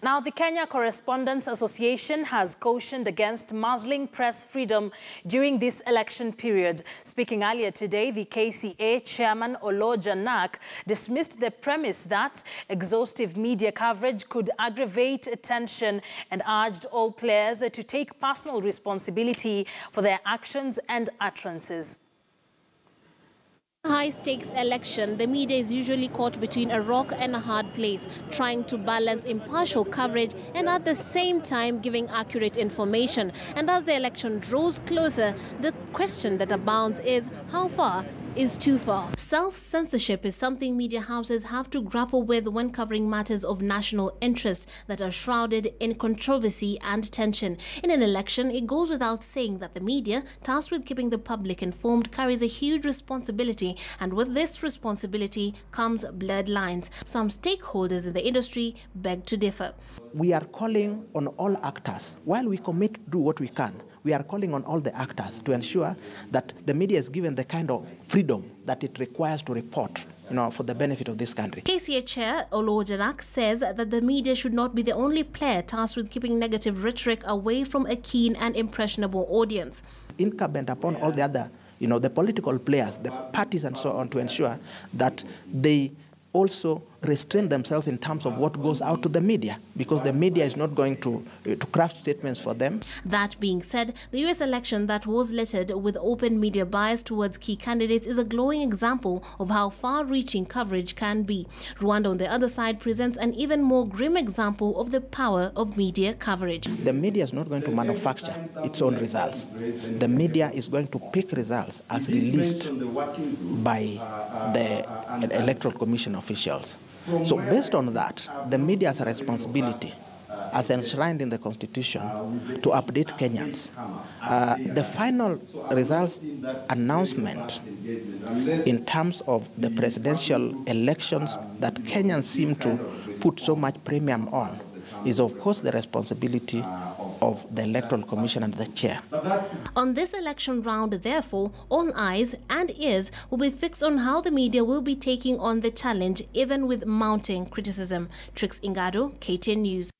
Now, the Kenya Correspondents Association has cautioned against muzzling press freedom during this election period. Speaking earlier today, the KCA chairman Oloja Nak dismissed the premise that exhaustive media coverage could aggravate attention and urged all players to take personal responsibility for their actions and utterances. High-stakes election, the media is usually caught between a rock and a hard place, trying to balance impartial coverage and at the same time giving accurate information. And as the election draws closer, the question that abounds is how far is too far. Self-censorship is something media houses have to grapple with when covering matters of national interest that are shrouded in controversy and tension. In an election, it goes without saying that the media, tasked with keeping the public informed, carries a huge responsibility, and with this responsibility comes blurred lines. Some stakeholders in the industry beg to differ. We are calling on all actors, while we commit to do what we can, we are calling on all the actors to ensure that the media is given the kind of freedom that it requires to report, for the benefit of this country. KCA Chair Oloja Nak says that the media should not be the only player tasked with keeping negative rhetoric away from a keen and impressionable audience. Incumbent upon all the other, the political players, the parties and so on, to ensure that they also restrain themselves in terms of what goes out to the media, because the media is not going to craft statements for them. That being said, the US election that was littered with open media bias towards key candidates is a glowing example of how far-reaching coverage can be. Rwanda, on the other side, presents an even more grim example of the power of media coverage. The media is not going to manufacture its own results. The media is going to pick results as released by the Electoral Commission officials. So based on that, the media has a responsibility, as enshrined in the Constitution, to update Kenyans. The final results announcement in terms of the presidential elections that Kenyans seem to put so much premium on is, of course, the responsibility of the Electoral Commission and the chair. On this election round, therefore, all eyes and ears will be fixed on how the media will be taking on the challenge, even with mounting criticism. Trix Ingado, KTN News.